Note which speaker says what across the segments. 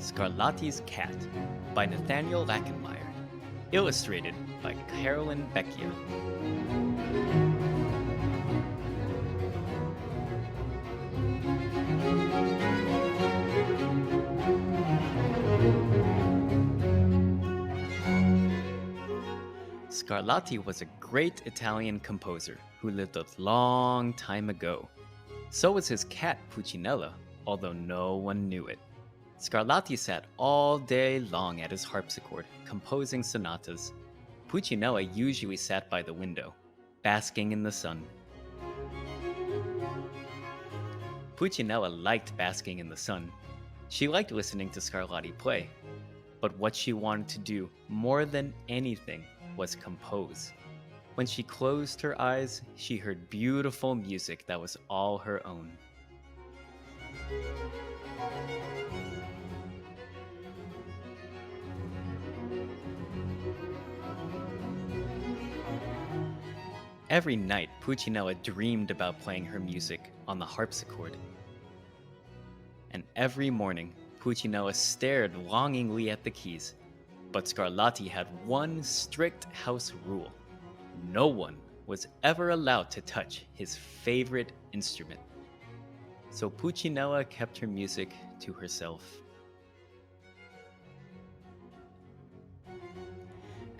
Speaker 1: Scarlatti's Cat by Nathaniel Lachenmeyer. Illustrated by Carlyn Beccia. Scarlatti was a great Italian composer who lived a long time ago. So was his cat Pulcinella, although no one knew it. Scarlatti sat all day long at his harpsichord, composing sonatas. Pulcinella usually sat by the window, basking in the sun. Pulcinella liked basking in the sun. She liked listening to Scarlatti play. But what she wanted to do more than anything was compose. When she closed her eyes, she heard beautiful music that was all her own. Every night, Pulcinella dreamed about playing her music on the harpsichord. And every morning, Pulcinella stared longingly at the keys. But Scarlatti had one strict house rule. No one was ever allowed to touch his favorite instrument. So Pulcinella kept her music to herself.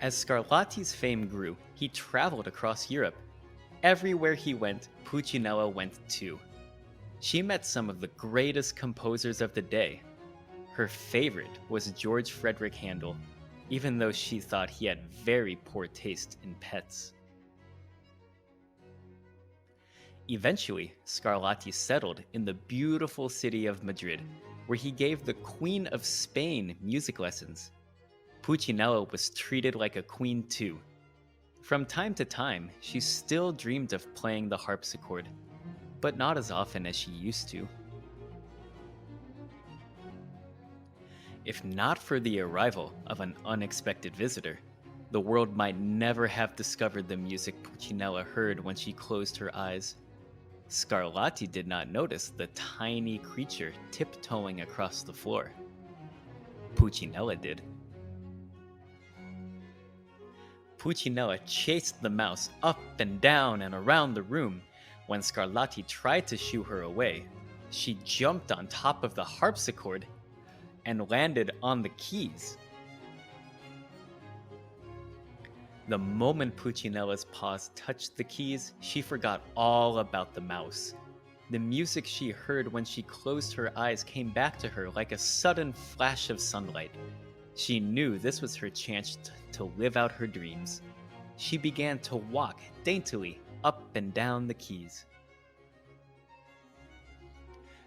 Speaker 1: As Scarlatti's fame grew, he traveled across Europe. Everywhere he went, Pulcinella went too. She met some of the greatest composers of the day. Her favorite was George Frederick Handel, even though she thought he had very poor taste in pets. Eventually, Scarlatti settled in the beautiful city of Madrid, where he gave the Queen of Spain music lessons. Pulcinella was treated like a queen too. From time to time, she still dreamed of playing the harpsichord, but not as often as she used to. If not for the arrival of an unexpected visitor, the world might never have discovered the music Pulcinella heard when she closed her eyes. Scarlatti did not notice the tiny creature tiptoeing across the floor. Pulcinella did. Pulcinella chased the mouse up and down and around the room. When Scarlatti tried to shoo her away, she jumped on top of the harpsichord and landed on the keys. The moment Pulcinella's paws touched the keys, she forgot all about the mouse. The music she heard when she closed her eyes came back to her like a sudden flash of sunlight. She knew this was her chance to live out her dreams. She began to walk daintily up and down the keys.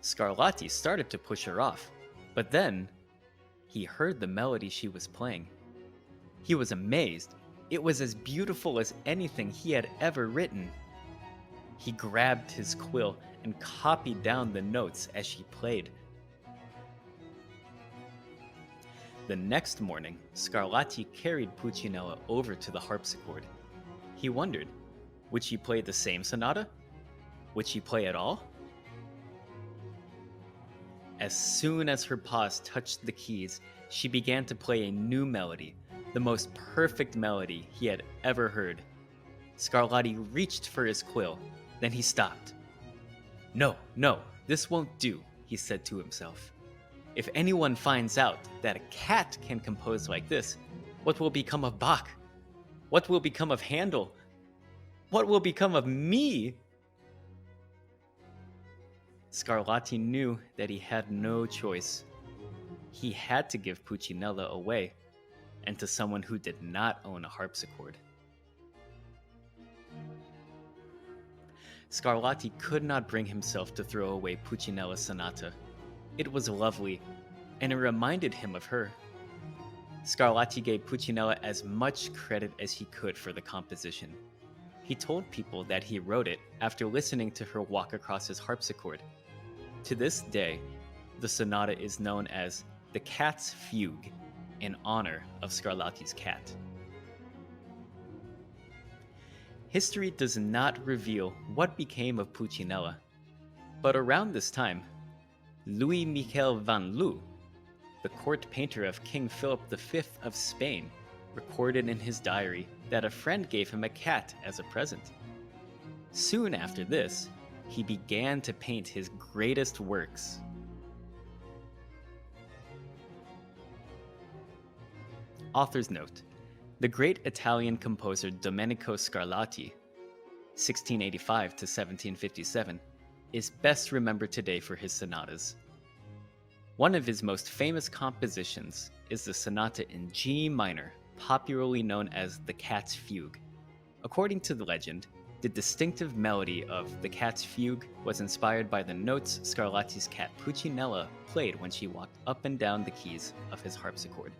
Speaker 1: Scarlatti started to push her off. But then, he heard the melody she was playing. He was amazed. It was as beautiful as anything he had ever written. He grabbed his quill and copied down the notes as she played. The next morning, Scarlatti carried Pulcinella over to the harpsichord. He wondered, would she play the same sonata? Would she play at all? As soon as her paws touched the keys, she began to play a new melody, the most perfect melody he had ever heard. Scarlatti reached for his quill, then he stopped. No, this won't do, he said to himself. If anyone finds out that a cat can compose like this, what will become of Bach? What will become of Handel? What will become of me? Scarlatti knew that he had no choice. He had to give Pulcinella away, and to someone who did not own a harpsichord. Scarlatti could not bring himself to throw away Pulcinella's sonata. It was lovely, and it reminded him of her. Scarlatti gave Pulcinella as much credit as he could for the composition. He told people that he wrote it after listening to her walk across his harpsichord. To this day, the sonata is known as the Cat's Fugue, in honor of Scarlatti's cat. History does not reveal what became of Pulcinella, but around this time, Louis Michel van Loo, the court painter of King Philip V of Spain, recorded in his diary that a friend gave him a cat as a present. Soon after this, he began to paint his greatest works. Author's note: the great Italian composer Domenico Scarlatti, 1685 to 1757, is best remembered today for his sonatas. One of his most famous compositions is the sonata in G minor, popularly known as the Cat's Fugue. According to the legend, the distinctive melody of the Cat's Fugue was inspired by the notes Scarlatti's cat Pulcinella played when she walked up and down the keys of his harpsichord.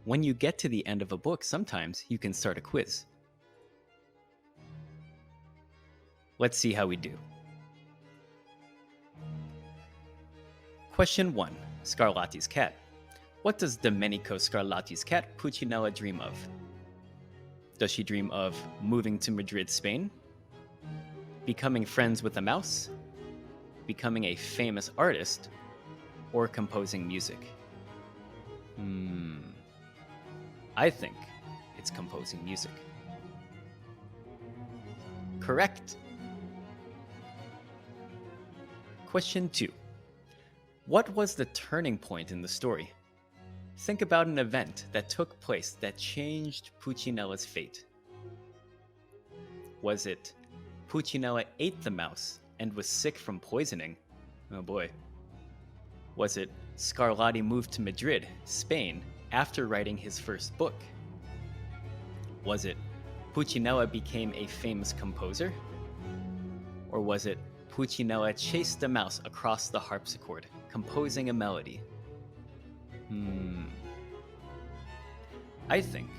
Speaker 1: When you get to the end of a book, sometimes you can start a quiz. Let's see how we do. Question 1. Scarlatti's cat. What does Domenico Scarlatti's cat Pulcinella dream of? Does she dream of moving to Madrid, Spain? Becoming friends with a mouse? Becoming a famous artist? Or composing music? I think it's composing music. Correct. Question 2. What was the turning point in the story? Think about an event that took place that changed Pulcinella's fate. Was it Pulcinella ate the mouse and was sick from poisoning? Oh boy. Was it Scarlatti moved to Madrid, Spain, after writing his first book? Was it Pulcinella became a famous composer? Or was it Pulcinella chased a mouse across the harpsichord, composing a melody? I think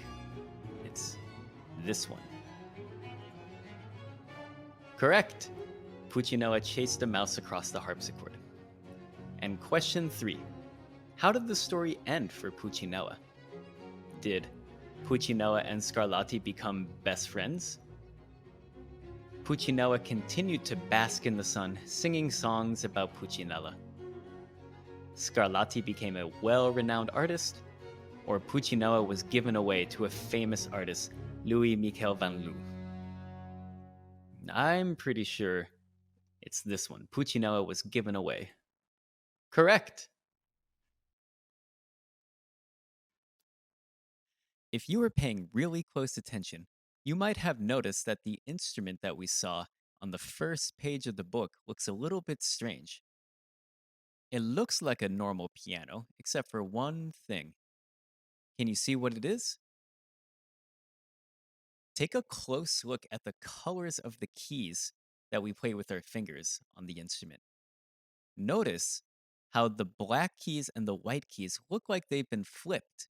Speaker 1: it's this one. Correct! Pulcinella chased a mouse across the harpsichord. And question 3. How did the story end for Pulcinella? Did Pulcinella and Scarlatti become best friends? Pulcinella continued to bask in the sun, singing songs about Pulcinella. Scarlatti became a well-renowned artist, or Pulcinella was given away to a famous artist, Louis Michel van Loo. I'm pretty sure it's this one. Pulcinella was given away. Correct! If you were paying really close attention, you might have noticed that the instrument that we saw on the first page of the book looks a little bit strange. It looks like a normal piano, except for one thing. Can you see what it is? Take a close look at the colors of the keys that we play with our fingers on the instrument. Notice how the black keys and the white keys look like they've been flipped.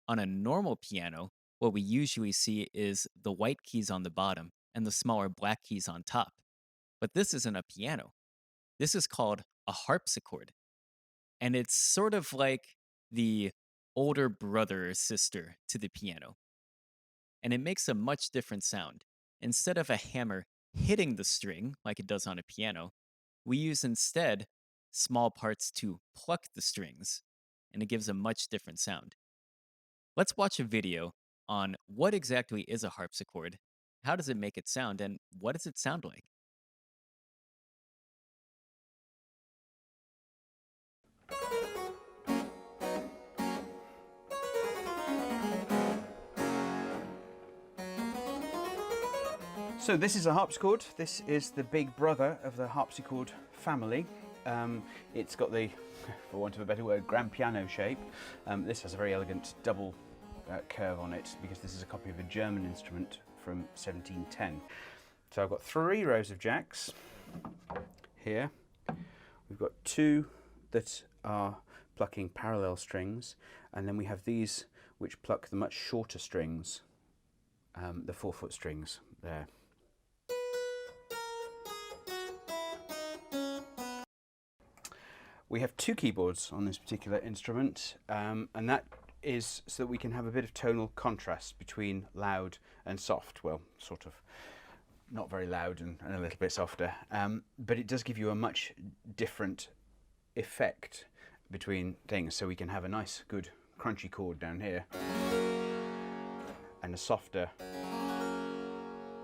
Speaker 1: On a normal piano, what we usually see is the white keys on the bottom and the smaller black keys on top. But this isn't a piano. This is called a harpsichord. And it's sort of like the older brother or sister to the piano. And it makes a much different sound. Instead of a hammer hitting the string like it does on a piano, we use instead small parts to pluck the strings, and it gives a much different sound. Let's watch a video on what exactly is a harpsichord, how does it make it sound, and what does it sound like?
Speaker 2: So this is a harpsichord. This is the big brother of the harpsichord family. It's got the, for want of a better word, grand piano shape. This has a very elegant double curve on it because this is a copy of a German instrument from 1710. So I've got 3 rows of jacks here. We've got 2 that are plucking parallel strings, and then we have these which pluck the much shorter strings, the 4-foot strings there. We have 2 keyboards on this particular instrument, and that is so that we can have a bit of tonal contrast between loud and soft. Well, sort of not very loud and a little bit softer, but it does give you a much different effect between things. So we can have a nice, good, crunchy chord down here, and a softer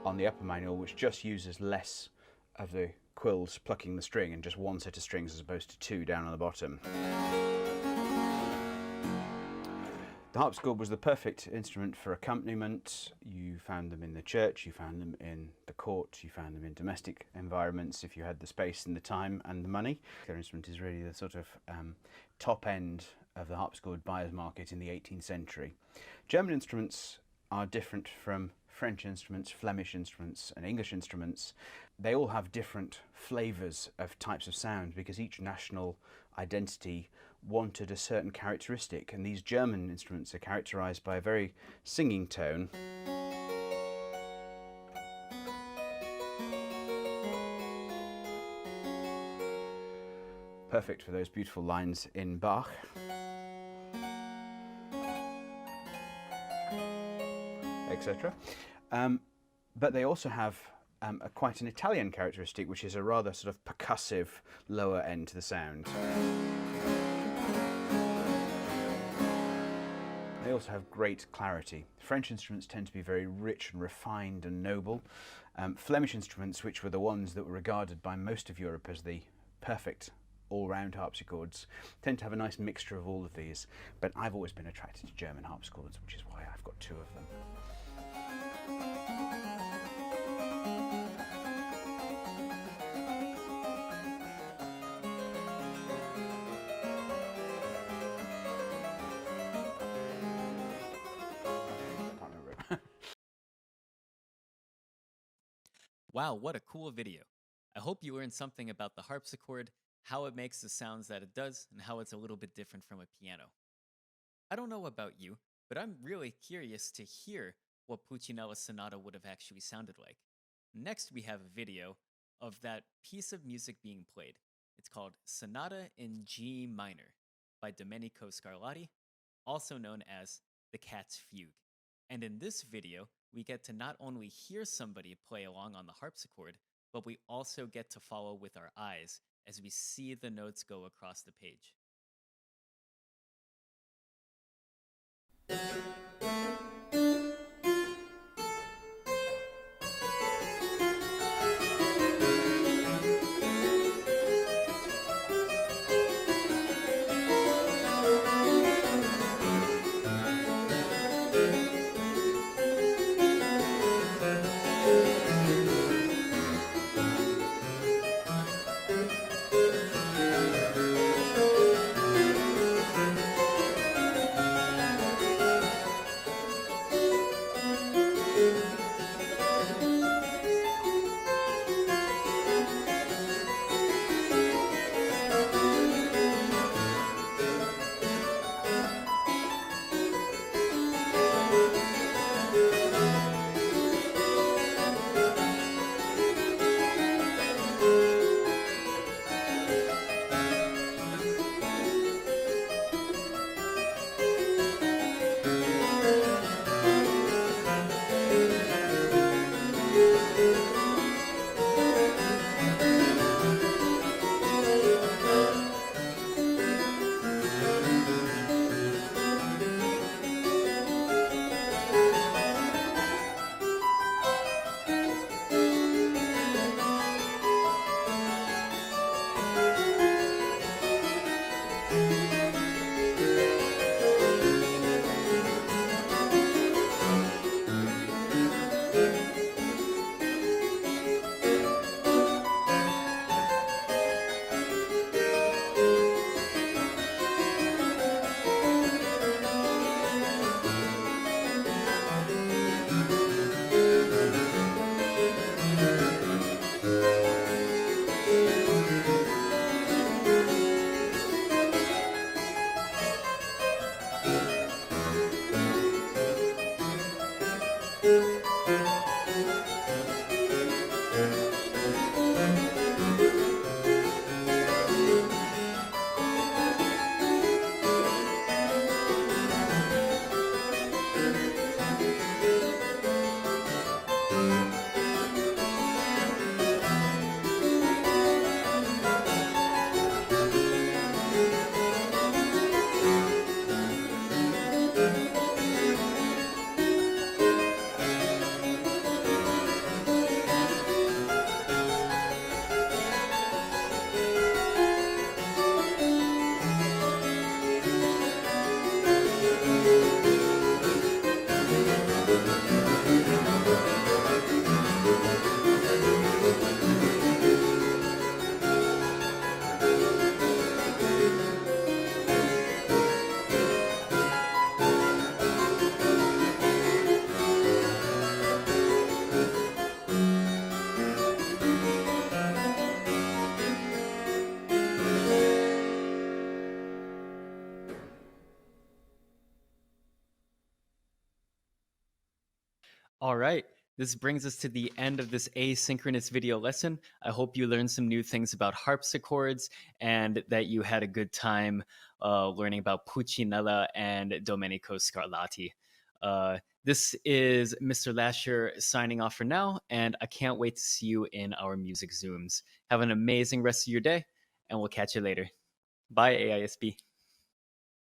Speaker 2: on the upper manual, which just uses less of the quills plucking the string and just one set of strings as opposed to two down on the bottom. The harpsichord was the perfect instrument for accompaniment. You found them in the church, you found them in the court, you found them in domestic environments if you had the space and the time and the money. Their instrument is really the sort of top end of the harpsichord buyer's market in the 18th century. German instruments are different from French instruments, Flemish instruments and English instruments. They all have different flavours of types of sound because each national identity wanted a certain characteristic, and these German instruments are characterised by a very singing tone. Perfect for those beautiful lines in Bach. Etc. But they also have quite an Italian characteristic, which is a rather sort of percussive lower end to the sound. They also have great clarity. French instruments tend to be very rich and refined and noble. Flemish instruments, which were the ones that were regarded by most of Europe as the perfect all-round harpsichords, tend to have a nice mixture of all of these. But I've always been attracted to German harpsichords, which is why I've got two of them.
Speaker 1: Wow, what a cool video. I hope you learned something about the harpsichord, how it makes the sounds that it does, and how it's a little bit different from a piano. I don't know about you, but I'm really curious to hear what Pulcinella's sonata would have actually sounded like. Next, we have a video of that piece of music being played. It's called Sonata in G minor by Domenico Scarlatti, also known as The Cat's Fugue. And in this video, we get to not only hear somebody play along on the harpsichord, but we also get to follow with our eyes as we see the notes go across the page. All right. This brings us to the end of this asynchronous video lesson. I hope you learned some new things about harpsichords and that you had a good time learning about Pulcinella and Domenico Scarlatti. This is Mr. Lasher signing off for now, and I can't wait to see you in our music Zooms. Have an amazing rest of your day, and we'll catch you later. Bye, AISB.